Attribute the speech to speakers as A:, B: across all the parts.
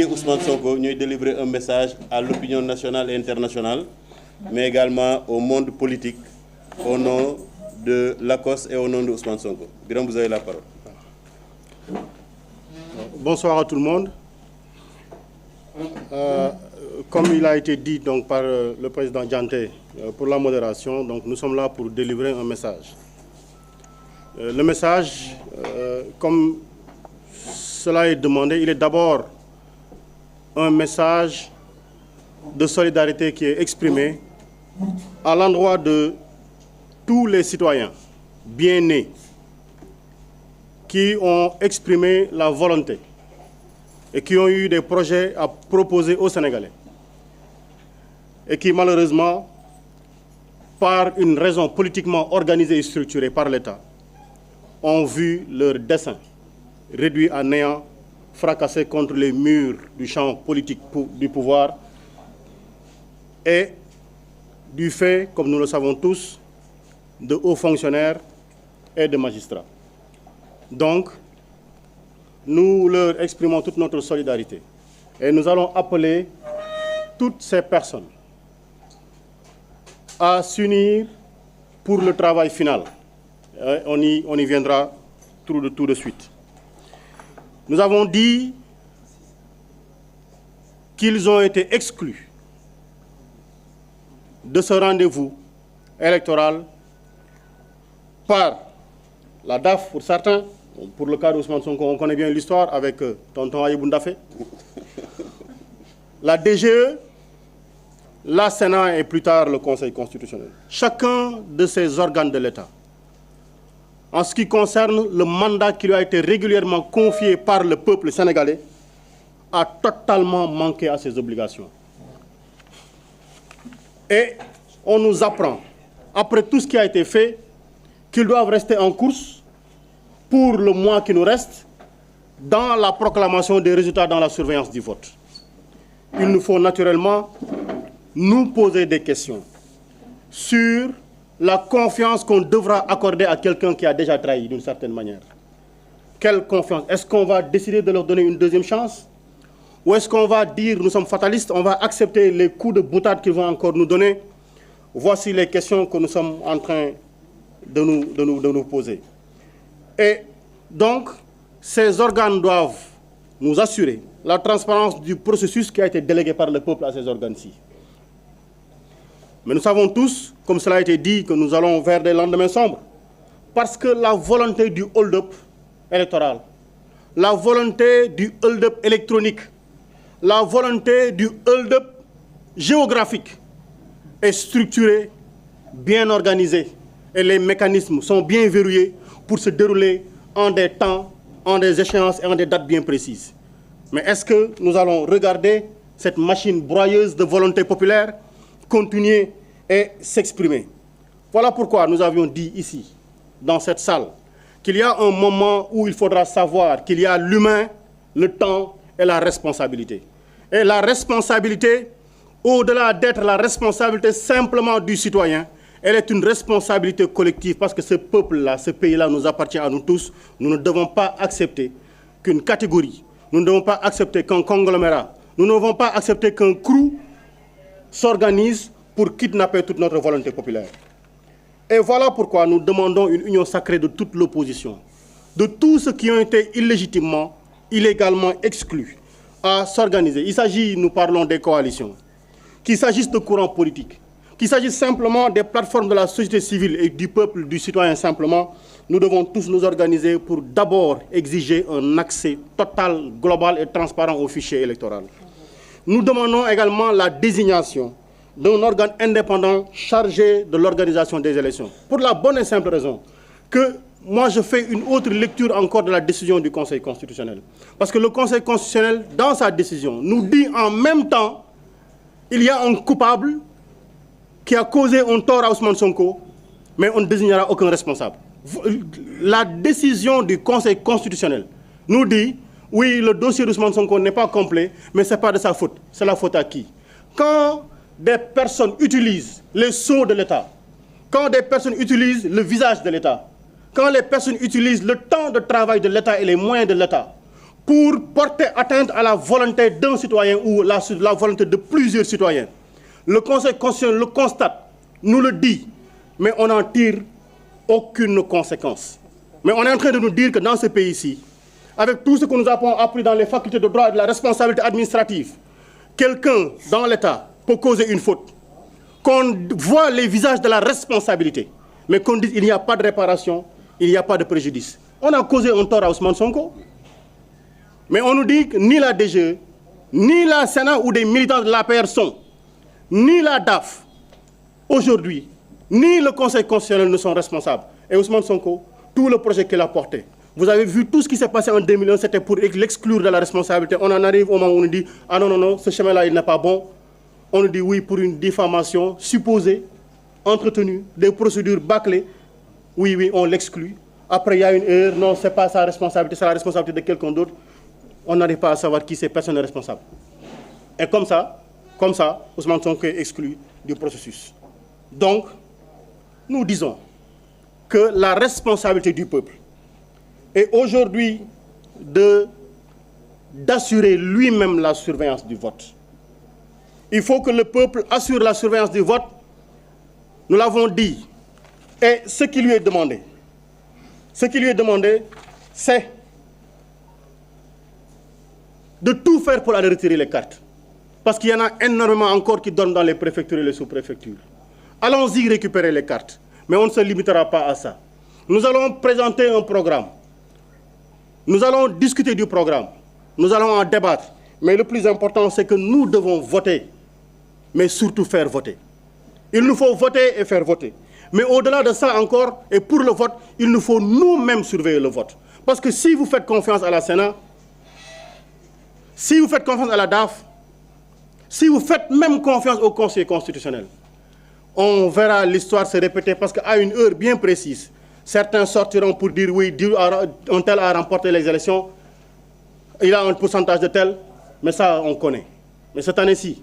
A: Ousmane Sonko nous délivrer un message à l'opinion nationale et internationale, mais également au monde politique, au nom de l'ACOS et au nom de Ousmane Sonko. Birame, vous avez la parole.
B: Bonsoir à tout le monde. Comme il a été dit donc, par le président Dianté pour la modération, donc, nous sommes là pour délivrer un message. Le message, comme cela est demandé, il est d'abord un message de solidarité qui est exprimé à l'endroit de tous les citoyens bien nés qui ont exprimé la volonté et qui ont eu des projets à proposer aux Sénégalais et qui malheureusement, par une raison politiquement organisée et structurée par l'État, ont vu leur dessein réduit à néant, fracassé contre les murs du champ politique du pouvoir et du fait, comme nous le savons tous, de hauts fonctionnaires et de magistrats. Donc, nous leur exprimons toute notre solidarité et nous allons appeler toutes ces personnes à s'unir pour le travail final. On y viendra tout de suite. Nous avons dit qu'ils ont été exclus de ce rendez-vous électoral par la DAF pour certains. Pour le cas d'Ousmane Sonko, on connaît bien l'histoire avec tonton Ayibou Ndafé. La DGE, la Sénat et plus tard le Conseil constitutionnel. Chacun de ces organes de l'État, en ce qui concerne le mandat qui lui a été régulièrement confié par le peuple sénégalais, a totalement manqué à ses obligations. Et on nous apprend, après tout ce qui a été fait, qu'ils doivent rester en course pour le mois qui nous reste dans la proclamation des résultats dans la surveillance du vote. Il nous faut naturellement nous poser des questions sur la confiance qu'on devra accorder à quelqu'un qui a déjà trahi d'une certaine manière. Quelle confiance? Est-ce qu'on va décider de leur donner une deuxième chance? Ou est-ce qu'on va dire, nous sommes fatalistes, on va accepter les coups de boutade qu'ils vont encore nous donner? Voici les questions que nous sommes en train de nous poser. Et donc, ces organes doivent nous assurer la transparence du processus qui a été délégué par le peuple à ces organes-ci. Mais nous savons tous, comme cela a été dit, que nous allons vers des lendemains sombres. Parce que la volonté du hold-up électoral, la volonté du hold-up électronique, la volonté du hold-up géographique est structurée, bien organisée. Et les mécanismes sont bien verrouillés pour se dérouler en des temps, en des échéances et en des dates bien précises. Mais est-ce que nous allons regarder cette machine broyeuse de volonté populaire continuer et s'exprimer? Voilà pourquoi nous avions dit ici, dans cette salle, qu'il y a un moment où il faudra savoir qu'il y a l'humain, le temps et la responsabilité. Et la responsabilité, au-delà d'être la responsabilité simplement du citoyen, elle est une responsabilité collective parce que ce peuple-là, ce pays-là nous appartient à nous tous. Nous ne devons pas accepter qu'une catégorie, nous ne devons pas accepter qu'un conglomérat, nous ne devons pas accepter qu'un crew s'organise pour kidnapper toute notre volonté populaire. Et voilà pourquoi nous demandons une union sacrée de toute l'opposition, de tous ceux qui ont été illégitimement, illégalement exclus, à s'organiser. Il s'agit, nous parlons des coalitions, qu'il s'agisse de courants politiques, qu'il s'agisse simplement des plateformes de la société civile et du peuple, du citoyen simplement, nous devons tous nous organiser pour d'abord exiger un accès total, global et transparent au fichier électoral. Nous demandons également la désignation d'un organe indépendant chargé de l'organisation des élections. Pour la bonne et simple raison que moi je fais une autre lecture encore de la décision du Conseil constitutionnel. Parce que le Conseil constitutionnel, dans sa décision, nous dit en même temps qu'il y a un coupable qui a causé un tort à Ousmane Sonko, mais on ne désignera aucun responsable. La décision du Conseil constitutionnel nous dit, oui, le dossier d'Ousmane Sonko n'est pas complet, mais ce n'est pas de sa faute. C'est la faute à qui? Quand des personnes utilisent les sceaux de l'État, quand des personnes utilisent le visage de l'État, quand les personnes utilisent le temps de travail de l'État et les moyens de l'État pour porter atteinte à la volonté d'un citoyen ou la volonté de plusieurs citoyens. Le Conseil constitutionnel le constate, nous le dit, mais on n'en tire aucune conséquence. Mais on est en train de nous dire que dans ce pays-ci, avec tout ce que nous avons appris dans les facultés de droit et de la responsabilité administrative, quelqu'un dans l'État peut causer une faute, qu'on voit les visages de la responsabilité, mais qu'on dise qu'il n'y a pas de réparation, il n'y a pas de préjudice. On a causé un tort à Ousmane Sonko, mais on nous dit que ni la DGE, ni la Sénat ou des militants de l'APR sont, ni la DAF, aujourd'hui, ni le Conseil constitutionnel ne sont responsables. Et Ousmane Sonko, tout le projet qu'il a porté, vous avez vu tout ce qui s'est passé en 2001, c'était pour l'exclure de la responsabilité. On en arrive au moment où on nous dit « Ah non, non, non, ce chemin-là, il n'est pas bon ». On nous dit oui pour une diffamation supposée, entretenue, des procédures bâclées. Oui, oui, on l'exclut. Après, il y a une erreur. Non, ce n'est pas sa responsabilité, c'est la responsabilité de quelqu'un d'autre. On n'arrive pas à savoir qui c'est, personne n'est responsable. Et comme ça, Ousmane Sonko est exclu du processus. Donc, nous disons que la responsabilité du peuple est aujourd'hui d'assurer lui-même la surveillance du vote. Il faut que le peuple assure la surveillance du vote. Nous l'avons dit. Et ce qui lui est demandé, c'est de tout faire pour aller retirer les cartes. Parce qu'il y en a énormément encore qui dorment dans les préfectures et les sous-préfectures. Allons-y récupérer les cartes. Mais on ne se limitera pas à ça. Nous allons présenter un programme. Nous allons discuter du programme. Nous allons en débattre. Mais le plus important, c'est que nous devons voter. Mais surtout faire voter. Il nous faut voter et faire voter. Mais au-delà de ça encore, et pour le vote, il nous faut nous-mêmes surveiller le vote. Parce que si vous faites confiance à la Sénat, si vous faites confiance à la DAF, si vous faites même confiance au Conseil constitutionnel, on verra l'histoire se répéter parce qu'à une heure bien précise, certains sortiront pour dire oui, un tel a remporté les élections, il a un pourcentage de tel, mais ça on connaît. Mais cette année-ci,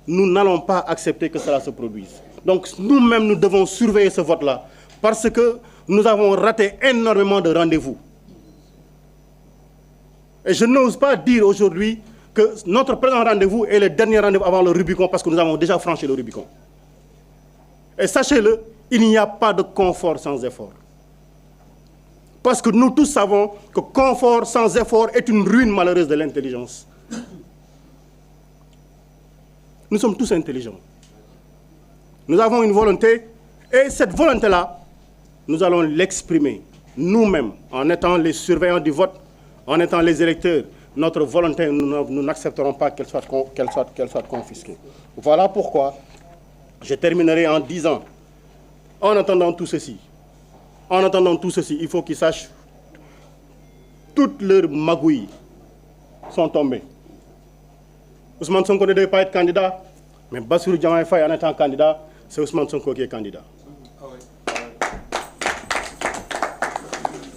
B: nous n'allons pas accepter que cela se produise. Donc nous-mêmes, nous devons surveiller ce vote-là parce que nous avons raté énormément de rendez-vous. Et je n'ose pas dire aujourd'hui que notre présent rendez-vous est le dernier rendez-vous avant le Rubicon parce que nous avons déjà franchi le Rubicon. Et sachez-le, il n'y a pas de confort sans effort. Parce que nous tous savons que confort sans effort est une ruine malheureuse de l'intelligence. Nous sommes tous intelligents. Nous avons une volonté, et cette volonté-là, nous allons l'exprimer nous-mêmes, en étant les surveillants du vote, en étant les électeurs. Notre volonté, nous n'accepterons pas qu'elle soit confisquée. Voilà pourquoi je terminerai en disant, en attendant tout ceci, il faut qu'ils sachent, toutes leurs magouilles sont tombées. Ousmane Sonko ne devait pas être candidat, mais Bassirou Diomaye Faye en étant candidat, c'est Ousmane Sonko qui est candidat.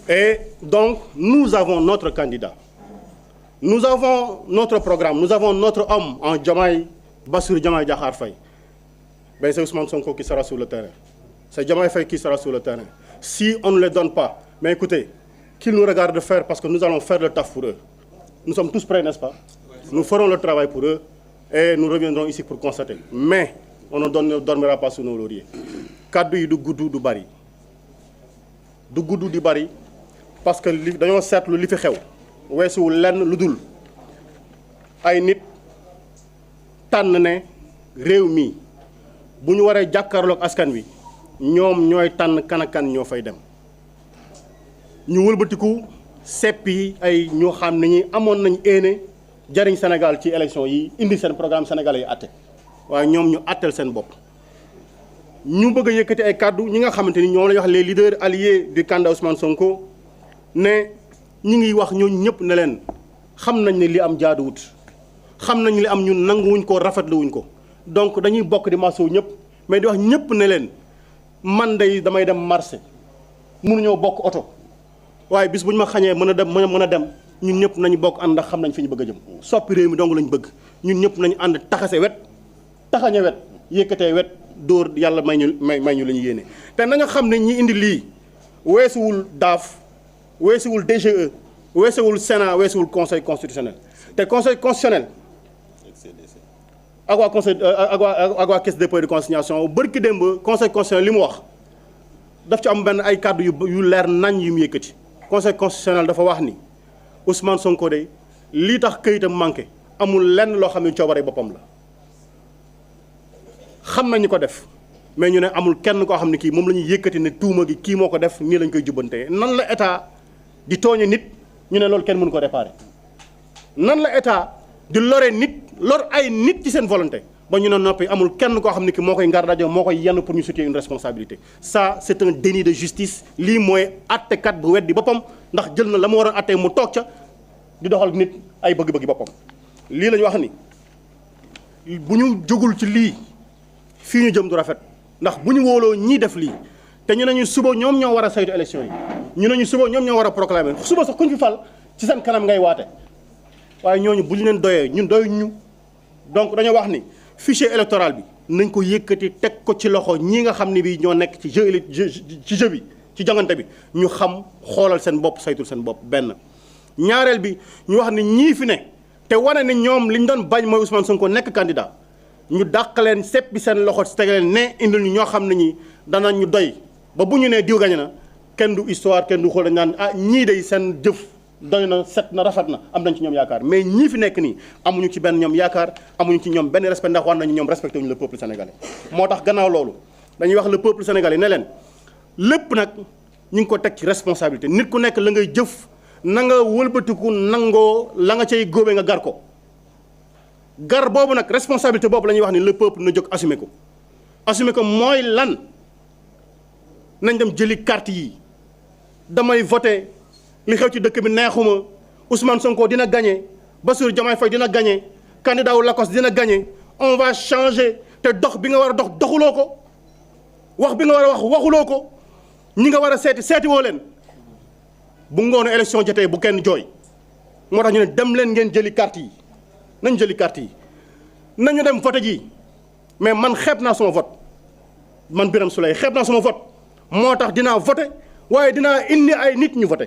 B: Et donc, nous avons notre candidat. Nous avons notre programme, nous avons notre homme en Diomaye, Bassirou Diomaye Diakhar Faye. Ben, c'est Ousmane Sonko qui sera sur le terrain. C'est Diomaye Faye qui sera sur le terrain. Si on ne les donne pas, mais écoutez, qu'ils nous regardent faire parce que nous allons faire le taf pour eux. Nous sommes tous prêts, n'est-ce pas? Nous ferons le travail pour eux et nous reviendrons ici pour constater. Mais on ne dormira pas sous nos lauriers. Kaddu yi du gudd du bari. Du gudd du bari parce que dañoo seetlu li fi xew weesuwul lenn lu dul ay nit tànn ne réew mi bu ñu waree jàkkaarloog askan wi ñoom ñooy tànn kan ak kan ñoo fay dem. ñu wëlbatiku seppi ay ñoo xam ne ñi amoon nañ éene jariñ Sénégal ci élection yi indi seen programme sénégalais yi atte waaye ñoom ñu attel seen bopp. ñu bëgg a yëkkati ay kàddu ñi nga xamante ni ñoom la ñuy wax les leaders alliés du candidat Ousmane Sonko ne ñi ngi wax ñooñu ñëpp ne leen xam nañ ne li am jaaduwut xam nañ li am ñun nanguwuñ ko rafetluwuñ ko donc dañuy bokk di masawu ñëpp mais di wax ñëpp ne leen man day damay dem marché mënuñoo bokk oto waaye bis bu ñu ma xañee mën a dem ñun ñëpp nañu bokk ànd ndax xam nañ fi ñu bëgg a jëm soppi réew mi dong lañ bëgg ñun ñëpp nañu ànd taxase wet taxañe wet yëkkatee wet dóor yàlla may ñu la ñu yéene te na nga xam ne ñi indi lii weesuwul DAF weesuwul DGE weesuwul Sénat weesuwul conseil constitutionnel te conseil constitutionnel ak waa conseil ak waa caisse de dépôt et de consignation bërki démb conseil constitutionnel li mu wax daf ci am benn ay kàddu yu leer nañ yu mu yëkkati. conseil constitutionnel dafa wax ni Ousmane Sonko de lii tax këyitam manqué amul lenn loo xam ne coobare boppam la xam nañu ko def mais ñu ne amul kenn koo xam ne kii moom la ñuy yëkkati ne tuuma gi kii moo ko def nii lañ koy jubbantee. nan la état di tooñe nit ñu ne loolu kenn mënu ko réparer nan la état di lore nit lor ay nit ci seen volonté ba ñu ne noppi amul kenn koo xam ne ki moo koy ngar rajo moo koy yenn pour ñu situer une responsabilité. Ça c'est un déni de justice. lii mooy attekat bu weddi boppam ndax jël na la mu waroon attee mu toog ca di doxal nit ay bëgg-bëggi boppam. lii la ñu wax ni bu ñu jógul ci lii fii ñu jëm du rafet ndax bu ñu wóoloo ñii def lii te ñu ne ñu suba ñoom ñoo war a saytu élection yi ñu ne ñu suba ñoom ñoo war a proclamer suba sax kuñ fi fal ci seen kanam ngay waate waaye ñooñu bu ñu leen doyee ñun doy ñu donc dañoo wax ni fichier électoral bi nañ ko yëkkati teg ko ci loxo ñii nga xam ne bii ñoo nekk ci jeu bi ci jongante bi ñu xam xoolal seen bopp saytul seen bopp benn. ñaareel bi ñu wax ni ñii fi ne te wane ni ñoom li ñu doon bañ mooy Ousmane Sonko nekk candidat ñu dàq leen seppi seen loxo si tege leen ne indil ñu ñoo xam ne ñi danañ ñu doy ba bu ñu nee diw gañe na kenn du histoire kenn du xool dañ naan ah ñii de seen jëf doy na set na rafet na am nañ ci ñoom yaakaar mais ñii fi nekk nii amuñu ci benn ñoom yaakaar amuñu ci ñoom benn respect ndax war nañu ñoom respecté wuñu le peuple sénégalais. moo tax gannaaw loolu dañuy wax le peuple sénégalais ne leen lépp nag ñu ngi ko teg ci responsabilité nit ku nekk la ngay jëf na nga wëlbatiku nangoo la nga cay góobee nga gar ko. gar boobu nag responsabilité boobu la ñuy wax ni le peuple na jóg assumer ko mooy lan nañ dem jëli carte yi damay voté li xew ci dëkk bi neexuma Ousmane Sonko dina gagné Bassirou Diomaye Faye dina gagné candidat wu Lacoste dina gagné on va changer te dox bi nga war a dox doxuloo ko wax bi nga war a wax waxuloo ko ñi nga war a seeti woo leen bu ngoonu élection jotee bu kenn jooy moo tax ñu ne dem leen ngeen jëli carte yi. nañ jëli carte yi nañu dem vote ji mais man xeeb naa sama vote man Birame Souleye xeeb naa sama vote moo tax dinaa vote waaye dinaa indi ay nit ñu vote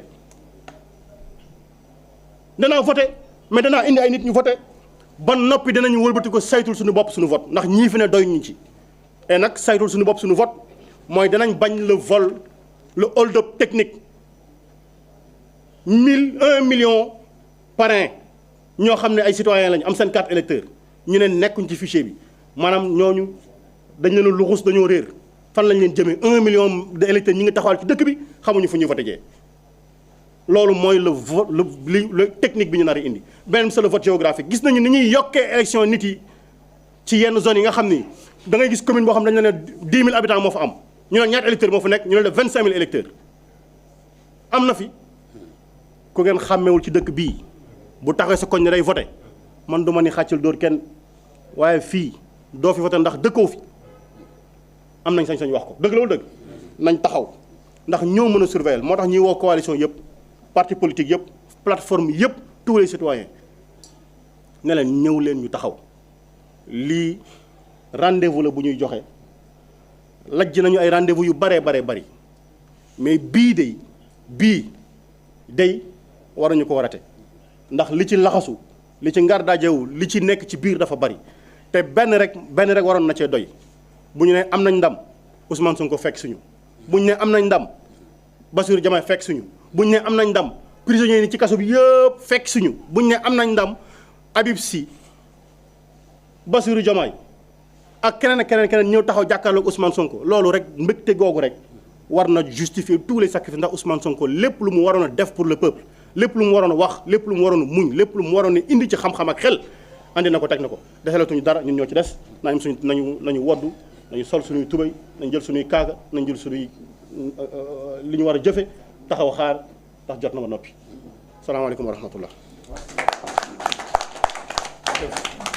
B: danaa vote mais danaa indi ay nit ñu vote ba noppi dinañu wëlbati ko saytul suñu bopp suñu vote ndax ñii fi ne doy ñu ci et nag saytul suñu bopp suñu vote mooy danañ bañ le vol le hold-up technique 1 million parrain ñoo xam ne ay citoyens lañu am seen carte électeur ñu ne nekkuñ ci fichier bi maanaam ñooñu dañ leen luxus dañoo réer fan lañ leen jëmee 1 million de électeurs ñi ngi taxawal ci dëkk bi xamuñu fu ñuy voté jee loolu mooy le technique bi ñu nar a indi. beneen c'est le vote géographique gis nañu ni ñuy yokkee élection nit yi ci yenn zones yi nga xam ni da ngay gis commune boo xam ne dañu ne 10 000 habitants moo fa am ñu ne ñaata électeurs moo fa nekk ñu ne la 25 000 électeurs am na fi ku ngeen xàmmewul ci dëkk bii. bu taxawee sa koñ ne day voté man du ma ni xàccal dóor kenn waaye fii doo fi voté ndax dëkkoo fi am nañ sañ-sañ wax ko dëgg loolu dëgg nañ taxaw ndax ñoo mën a surveiller moo tax ñuy woo coalition yëpp parti politique yëpp plateforme yëpp tous les citoyens ne leen ñëw leen ñu taxaw lii rendez-vous la bu ñuy joxe lajj nañu ay rendez-vous yu baree bari mais bii day waruñu ko warate ndax li ci laxasu li ci ngar dajewu li ci nekk ci biir dafa bari te benn rek waroon na cee doy bu ñu ne am nañ ndam Ousmane Sonko fekk suñu bu ñu ne am nañ ndam Bassirou Diomaye fekk suñu bu ñu ne am nañ ndam prisonniers yi ci kaso bi yëpp fekk suñu bu ñu ne am nañ ndam Habib Sy Bassirou Diomaye ak keneen ñëw taxaw jàkkaarloog Ousmane Sonko loolu rek mbégte googu rek war na justifier tous les sacrifices ndax Ousmane Sonko lépp lu mu waroon a def pour le peuple lépp lu mu waroon a wax lépp lu mu waroon a muñ lépp lu mu waroon a indi ci xam-xam ak xel andi na ko teg na ko desalatuñu dara ñun ñoo ci des nañu woddu nañu sol suñuy tubéy nañ jël suñuy kaaga nañ jël suñuy li ñu war a jëfe taxaw xaar ndax jot na ma noppi salaamaaleykum wa rahmatullah